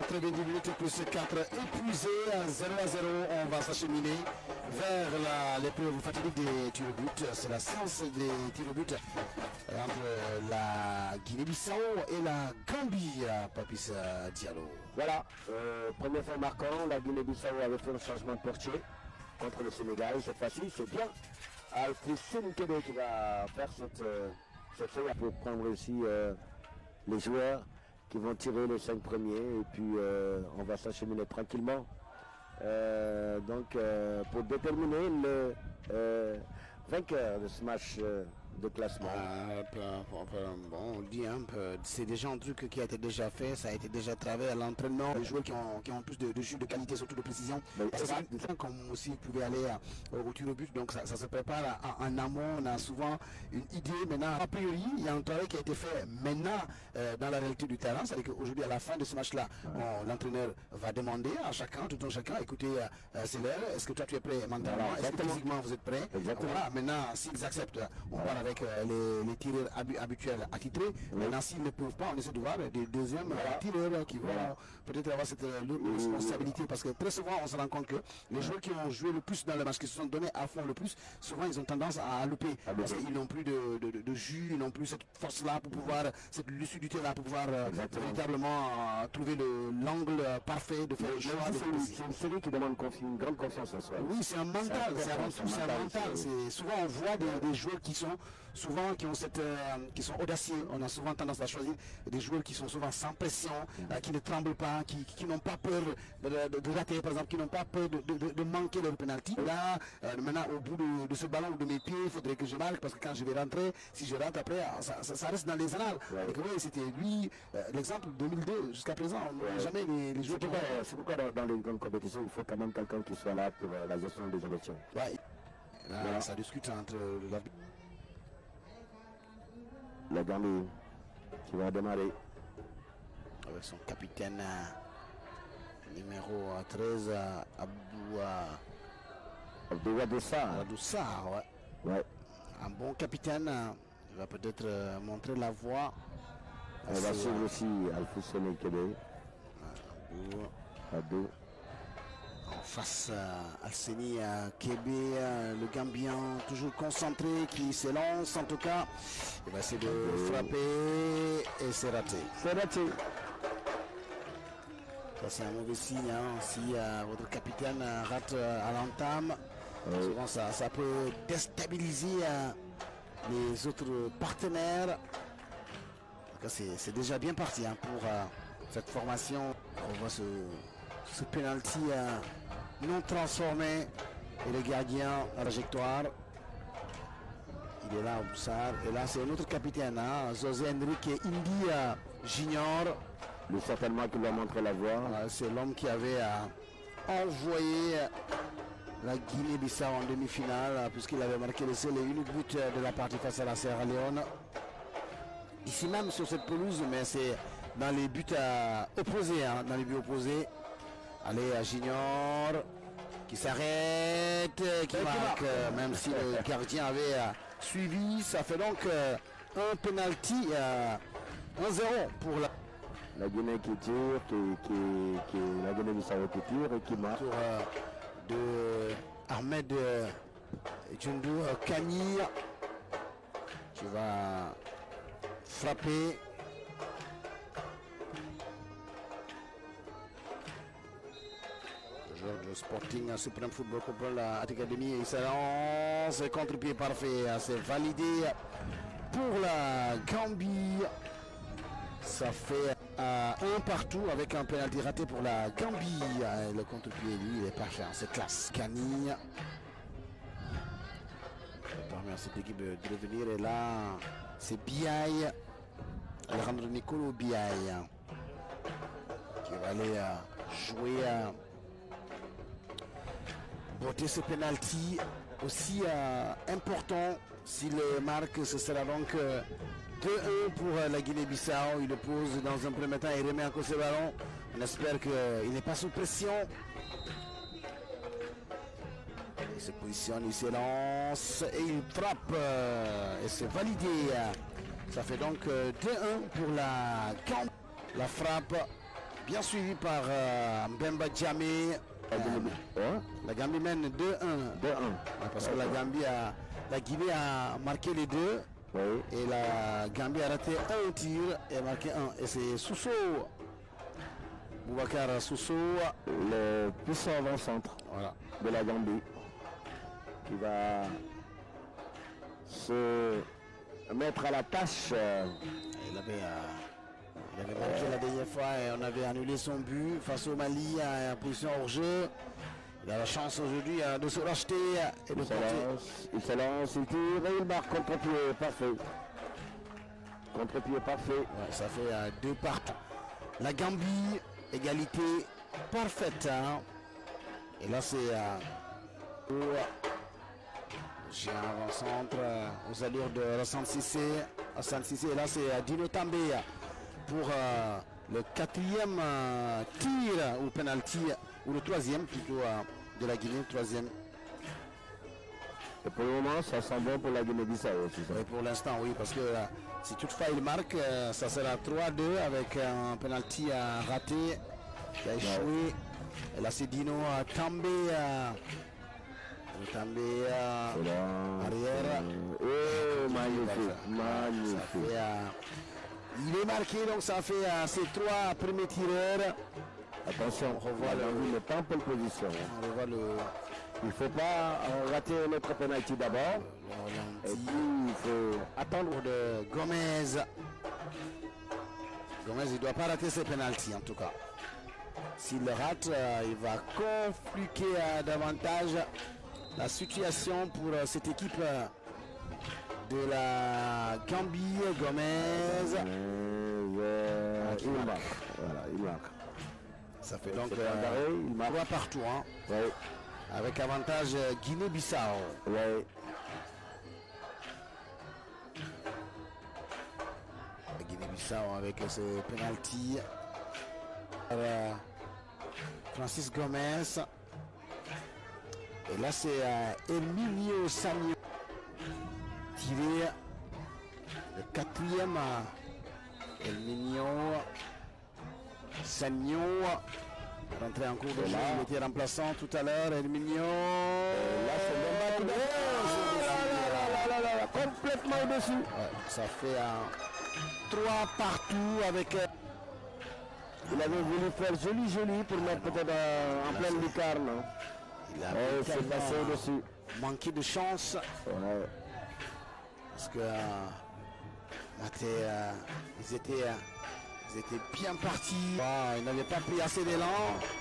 90 minutes plus 4 épuisés, 0-0. On va s'acheminer vers l'épreuve fatidique des tirs au but. C'est la séance des tirs au but entre la Guinée-Bissau et la Gambie, Papis Diallo. Voilà, premier fait marquant, la Guinée-Bissau avait fait un changement de portier contre le Sénégal. Cette fois-ci, c'est bien Alfoussine Kébé qui va faire cette feuille pour prendre aussi les joueurs qui vont tirer les 5 premiers et puis on va s'acheminer tranquillement pour déterminer le vainqueur de ce match de classement. Bon, on dit un peu, c'est déjà un truc qui a été déjà fait, ça a été déjà travaillé à l'entraînement. Les joueurs qui ont plus de jus de qualité, surtout de précision. Comme aussi vous pouvez aller au tir au but, donc ça se prépare en amont. On a souvent une idée. Maintenant, a priori, il y a un travail qui a été fait maintenant dans la réalité du terrain. C'est-à-dire qu'aujourd'hui, à la fin de ce match-là, l'entraîneur va demander à chacun, tout un chacun, écoutez, c'est l'heure, est-ce que toi tu es prêt mentalement, est-ce que physiquement vous êtes prêt? Voilà, maintenant, s'ils acceptent, on part avec les tireurs habituels attitrés. Maintenant, s'ils ne peuvent pas, on essaie de voir des deuxièmes tireurs qui vont peut-être avoir cette responsabilité, parce que très souvent, on se rend compte que les joueurs qui ont joué le plus dans le match, qui se sont donnés à fond le plus, souvent ils ont tendance à louper, parce qu'ils n'ont plus de jus, ils n'ont plus cette force-là pour pouvoir, cette lucidité-là pour pouvoir véritablement trouver l'angle parfait de faire le choix. C'est une série qui demande une grande confiance en soi. Oui, c'est un mental, c'est avant tout, c'est un mental. Souvent on voit des joueurs qui sont audacieux. On a souvent tendance à choisir des joueurs qui sont souvent sans pression, qui ne tremblent pas, qui n'ont pas peur de rater, par exemple, qui n'ont pas peur de manquer leur penalty. Là, maintenant, au bout de ce ballon ou de mes pieds, il faudrait que je marque, parce que quand je vais rentrer, si je rentre après, ça reste dans les annales. Et que, oui, c'était lui, l'exemple 2002, jusqu'à présent, on n'a jamais les joueurs. C'est pourquoi dans les grandes compétitions, il faut quand même quelqu'un qui soit là pour la gestion des élections. Ouais. Là, ça discute entre la Gambie qui va démarrer avec son capitaine numéro 13, Abdou Wadoussar, ouais. Un bon capitaine, il va peut-être montrer la voie. On va suivre aussi Alfoussine Kébé. Abdou. En face, Alseni Kébé, le Gambien toujours concentré, qui s'élance en tout cas. Il va essayer de frapper et c'est raté. C'est raté. Ça c'est un mauvais signe, hein. Si votre capitaine rate à l'entame, souvent ça peut déstabiliser les autres partenaires. C'est déjà bien parti, hein, pour cette formation. On voit ce penalty non transformé et le gardien à la trajectoire. Il est là, Boussard. Et là, c'est notre capitaine, hein, José Enrique India Junior. Lui, certainement, qui va montrer la voie. C'est l'homme qui avait envoyé la Guinée-Bissau en demi-finale, puisqu'il avait marqué le seul et unique but de la partie face à la Sierra Leone. Ici même sur cette pelouse, mais c'est dans les buts opposés, hein, dans les buts opposés. Allez, à Junior qui s'arrête, qui marque, même si le gardien avait suivi. Ça fait donc un penalty 1-0 pour la Guinée qui tire, la Guinée-Bissau qui tire et qui marque. Tour de Ahmed Djundou Kani qui va frapper. Le Sporting Supreme Football Club Academy, il se lance, contre-pied parfait, c'est validé pour la Gambie. Ça fait un partout avec un penalty raté pour la Gambie. Le contre-pied, lui, il est parfait, c'est classe. Kani permet à cette équipe de revenir, et là c'est Biaï, Alejandro Nicolo Biaï, qui va aller jouer botter ce penalty aussi important. S'il marque, ce sera donc 2-1 pour la Guinée-Bissau. Il le pose dans un premier temps, il remet encore ce ballon. On espère qu'il n'est pas sous pression. Il se positionne, il s'élance et il frappe. Et c'est validé. Ça fait donc 2-1 pour la Gambie. La frappe Bien suivi par Mbemba Djamé. La Gambie mène 2-1. 2-1. Parce que la Guinée a marqué les deux. Oui. Et la Gambie a raté un tir et a marqué un. Et c'est Sousso, Boubacar Sousso, le puissant avant-centre de la Gambie, qui va se mettre à la tâche. Il avait marqué la dernière fois et on avait annulé son but face au Mali en position hors jeu. Il a la chance aujourd'hui de se racheter et de il se lance, il tire et il marque contre-pied parfait. Contre-pied parfait. Ouais, ça fait 2 partout. La Gambie, égalité parfaite. Hein. Et là c'est j'ai un avant-centre aux allures de Hassan Cissé. Et là c'est Dino També pour le 4e tir ou penalty, ou le 3e plutôt de la Guinée, 3e. Et pour le moment, ça sent bon pour la Guinée-Bissau aussi. Oui, pour l'instant, oui, parce que si toutefois il marque, ça sera 3-2 avec un penalty raté qui a échoué. Et là, c'est Dino També. Arrière. Oh, magnifique. Il est marqué, donc ça fait ces 3 premiers tireurs. Attention, on revoit le temps pour position. On revoit le... Il ne faut pas rater notre penalty d'abord. Et puis il faut attendre de Gomez. Gomez, il ne doit pas rater ses penalties en tout cas. S'il le rate, il va compliquer davantage la situation pour cette équipe de la Gambie. Gomez. Il marque. Voilà, il marque. Ça fait donc 3 partout. Hein. Oui. Avec avantage Guinée-Bissau. Oui. Guinée-Bissau avec ce penalty. Francis Gomez. Et là c'est Emilio Sagno. Tiré le 4e. Emilio Sagno. Rentré en cours de jeu, il était remplaçant tout à l'heure, Herminio. Là, c'est le complètement au-dessus. Ouais, ça fait 3 partout avec. Il avait voulu faire joli pour mettre peut-être en pleine lucarne. Il a c'est passé au-dessus. Manqué de chance. Ouais. Parce que ils étaient bien partis. Il n'avait pas pris assez d'élan.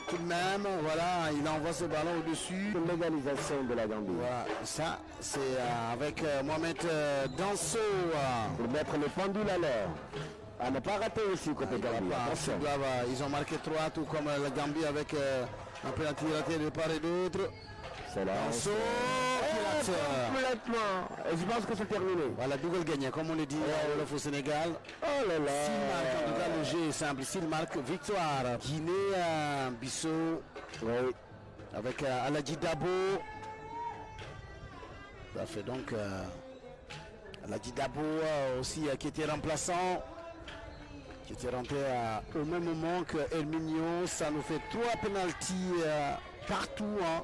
Tout de même, voilà, il envoie ce ballon au-dessus. L'égalisation de la Gambie. Voilà, ça, c'est avec Mohamed Danso. Pour mettre le pendule à l'heure. À ne pas rater aussi côté Gambie. Ils ont marqué 3, tout comme la Gambie avec un penalty raté de part et d'autre. C'est Danso qui rate. Complètement. Et je pense que c'est terminé. Voilà, double gagné, comme on le dit au Sénégal. Oh là là. S'il marque, en tout cas, le jeu est simple. S'il marque, victoire. Guinée-Bissau. Oui. Avec Aladji Dabo. Ça fait donc Aladji Dabo aussi qui était remplaçant. Qui était rentré au même moment que Herminio. Ça nous fait 3 pénaltys partout. Hein.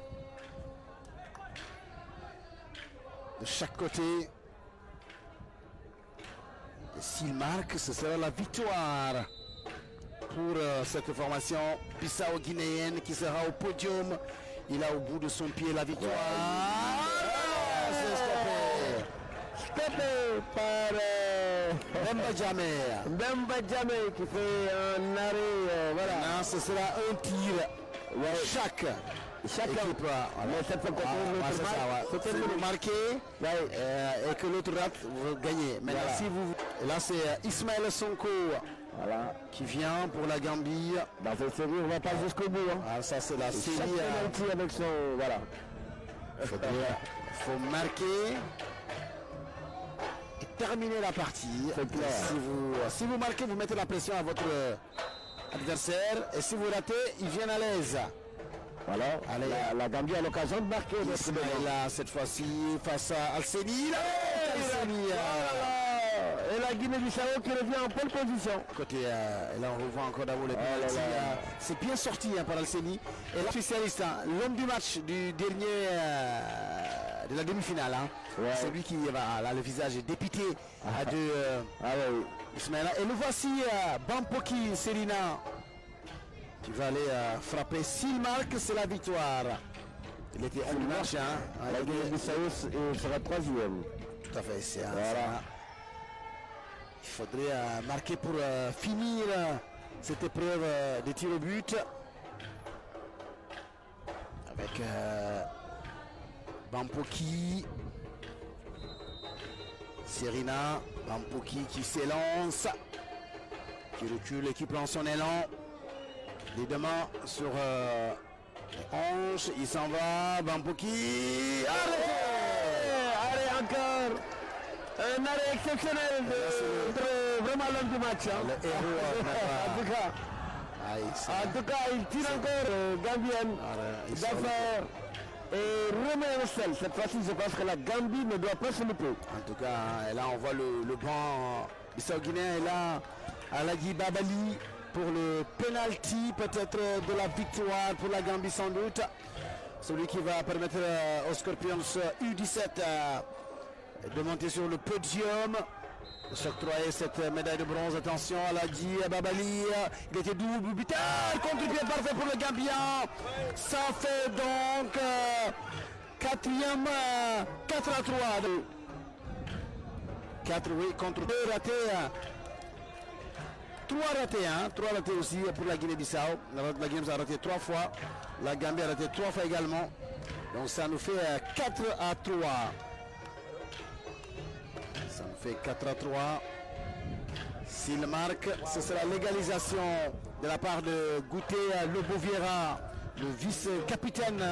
De chaque côté. Et s'il marque, ce sera la victoire pour cette formation bissau-guinéenne qui sera au podium. Il a au bout de son pied la victoire. C'est stoppé par Mbemba Djamé. Mbemba Djamé qui fait un arrêt. Voilà. Non, ce sera un tir. Chaque équipe. Voilà. Mais cette fois, si vous marquez et que l'autre rate, vous gagnez. Maintenant, voilà. si vous... Là, c'est Ismaël Sonko qui vient pour la Gambie. Dans cette série, on ne va pas jusqu'au bout. Hein. Ah, ça, c'est la série. Avec son... Voilà. Il faut marquer et terminer la partie. Si vous marquez, vous mettez la pression à votre adversaire. Et si vous ratez, ils viennent à l'aise. Voilà, la Gambie a l'occasion de marquer. Là, cette fois-ci, face à Alseni. et la Guinée-Bissau qui revient en pole position. Côté, là on revoit encore d'abord les penalties. C'est bien sorti par Alceni. Et là, spécialiste, l'homme du match du dernier de la demi-finale. C'est lui qui a le visage dépité de Ismaïla. Et nous voici Bampoki Serina qui va aller frapper. S'il marque, c'est la victoire. Il était homme du match. La Guinée-Bissau sera troisième. Tout à fait. Il faudrait marquer pour finir cette épreuve de tir au but. Avec Bampoki, Serina, Bampoki qui s'élance, qui recule et qui prend son élan. Les deux mains sur les hanches, il s'en va, Bampoki. Arrêt encore. Un arrêt exceptionnel de vraiment l'homme du match. Le héros, en tout cas, il tire encore Gambienne d'affaires et remet un sel. Cette fois-ci, je pense que la Gambie ne doit pas se louper. En tout cas, là, on voit le banc bissau-guinéen. Et là, Alagi Babali pour le penalty, peut-être de la victoire pour la Gambie sans doute. Celui qui va permettre aux Scorpions U17 de monter sur le podium. S'octroyer cette médaille de bronze. Attention à Alagi Babali. Il était double buteur. Contre-pied parfait pour le Gambien. Ça fait donc 4e 4 à 3. 4 oui, contre 2 ratés. 3 ratés, 3 ratés aussi pour la Guinée-Bissau. La Guinée-Bissau a raté 3 fois. La Gambie a raté 3 fois également. Donc ça nous fait 4 à 3. Ça nous fait 4 à 3. S'il marque, ce sera l'égalisation de la part de Gouté Lobouviera, le vice-capitaine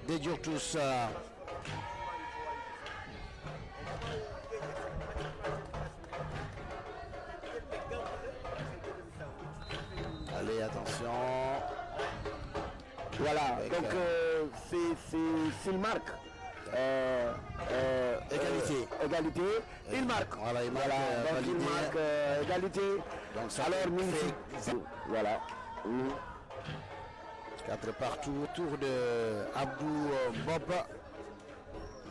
des Djurtus. Allez, attention. Voilà, donc s'il marque. Égalité. Il marque. Voilà, il marque. Donc il marque égalité. Donc ça alors voilà. 4 partout autour de Abdou Bob.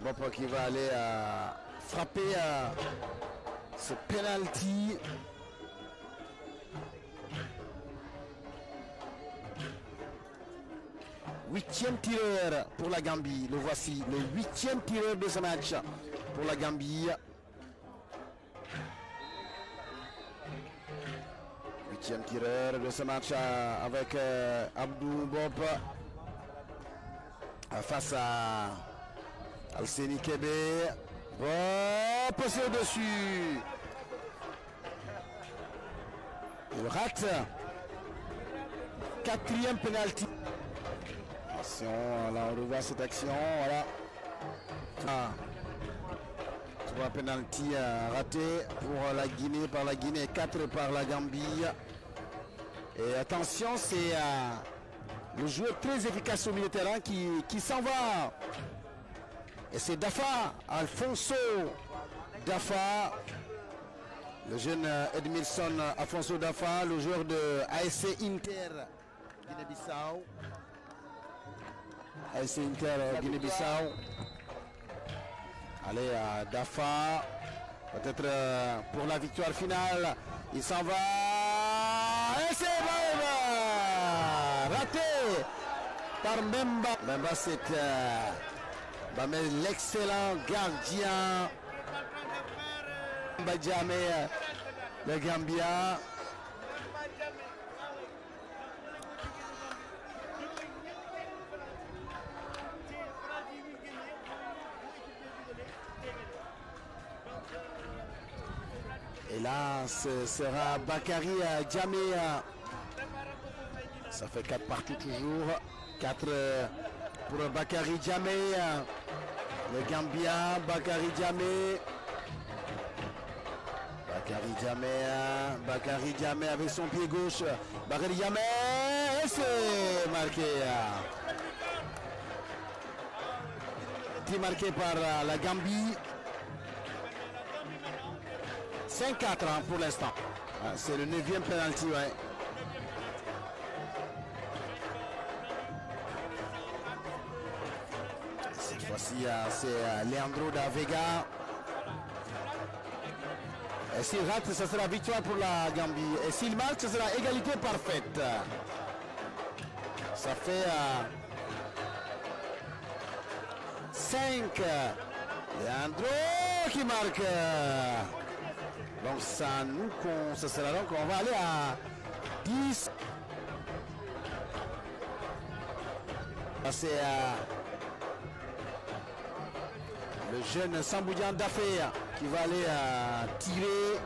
Bob qui va aller frapper ce penalty. Huitième tireur pour la Gambie. Le voici, le 8e tireur de ce match pour la Gambie. 8e tireur de ce match avec Abdou Bob face à Alceni Kébé. Bob passé au-dessus. Il rate. 4e penalty. Là on revoit cette action, voilà. 3 penalty ratés pour la Guinée, par la Guinée, 4 par la Gambie. Et attention, c'est le joueur très efficace au milieu de terrain qui s'en va. Et c'est Dafa, Alfonso Dafa, le jeune Edmilson Alfonso Dafa, le joueur de ASC Inter Guinée-Bissau. ASC Inter Guinée-Bissau. Allez, Dafa, peut-être pour la victoire finale. Il s'en va. Et c'est raté par Memba. Memba, c'est l'excellent gardien. Mbadjame, le Gambien. Et là, ce sera Bakary Djamé. Ça fait 4 partout toujours. 4 pour Bakary Djamé. Le Gambien, Bakary Djamé. Bakary Djamé avec son pied gauche. Bakary Djamé. Et c'est marqué. Marqué par la Gambie. 5-4 hein, pour l'instant. Ah, c'est le 9e penalty, ouais. Cette fois-ci, c'est Leandro da Vega. Et s'il rate, ce sera victoire pour la Gambie. Et s'il marque, ce sera égalité parfaite. Ça fait 5. Leandro qui marque. Donc ça nous ça sera donc on va aller à 10. C'est le jeune Samboudian Dafé qui va aller tirer.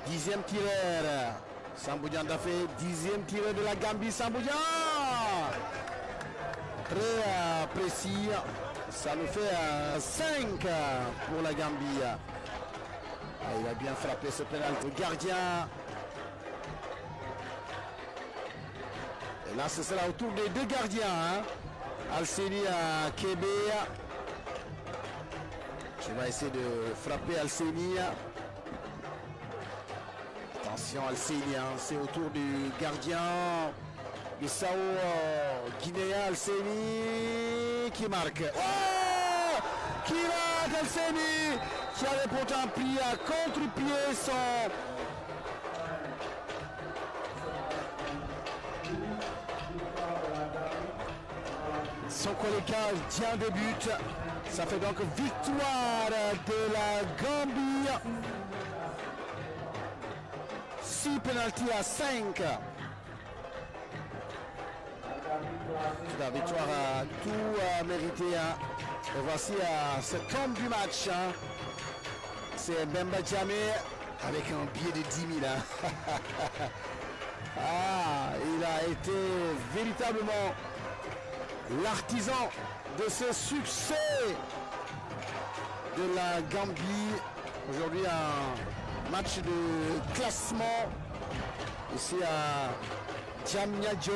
Dixième tireur, Samboudian Dafé, 10e tireur de la Gambie, Samboudian. Très précis, ça nous fait 5 pour la Gambie. Il a bien frappé ce pénalty. Le gardien. Et là, ce sera au tour des deux gardiens. Hein. Alseni à Kébé. Je vais essayer de frapper Alseni. Attention Alseni, hein. C'est au tour du gardien. Bissau guinéen Alseni qui marque. Oh, qui marque Alseni qui avait pourtant pris à contre-pied son collègue tient de but. Ça fait donc victoire de la Gambie. 6 pénaltys à 5. La victoire a tout mérité. Hein. Et voici cet homme du match. Hein. C'est Bemba Djamé avec un billet de 10 000. Hein. Il a été véritablement l'artisan de ce succès de la Gambie. Aujourd'hui, un match de classement ici à Diamniadio.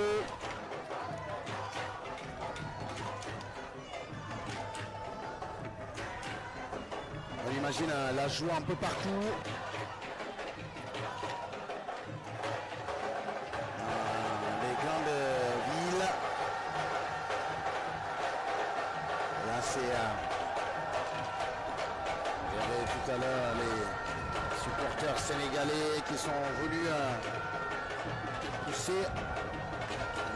On imagine la joie un peu partout. Les grandes villes. Là, c'est... il y avait tout à l'heure les supporters sénégalais qui sont venus pousser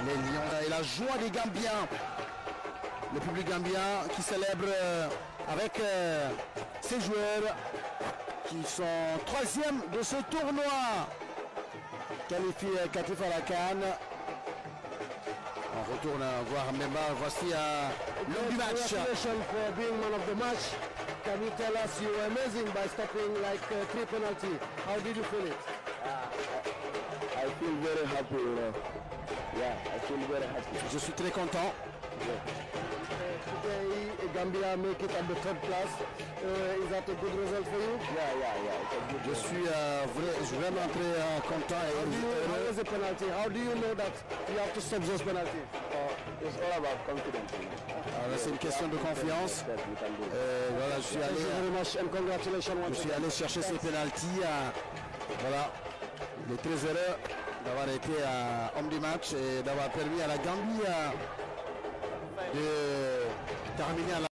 les lions. Et la joie des Gambiens. Le public gambien qui célèbre avec ces joueurs qui sont 3e de ce tournoi qualificatif à la CAN. On retourne voir Mbemba. Voici l'homme du match. Congratulations for being man of the match. Can you tell us you were amazing by stopping like 3 penalties? How did you feel it? I feel very happy, you know. Yeah, I feel very happy. Je suis très content. Today, Gambia make it at the 3rd place. Is that a good result for you? Yeah. It's a good Je suis vraiment très content et How heureux. was the penalty? How do you know that you have to stop those penalties? It's all about confidence. You know. Alors là, c'est une question de confiance. That we can do. Voilà, je suis Thank you very much and congratulations once Je suis again. allé chercher ces pénaltys. Voilà, il est très heureux d'avoir été homme du match et d'avoir permis à la Gambie de terminer à la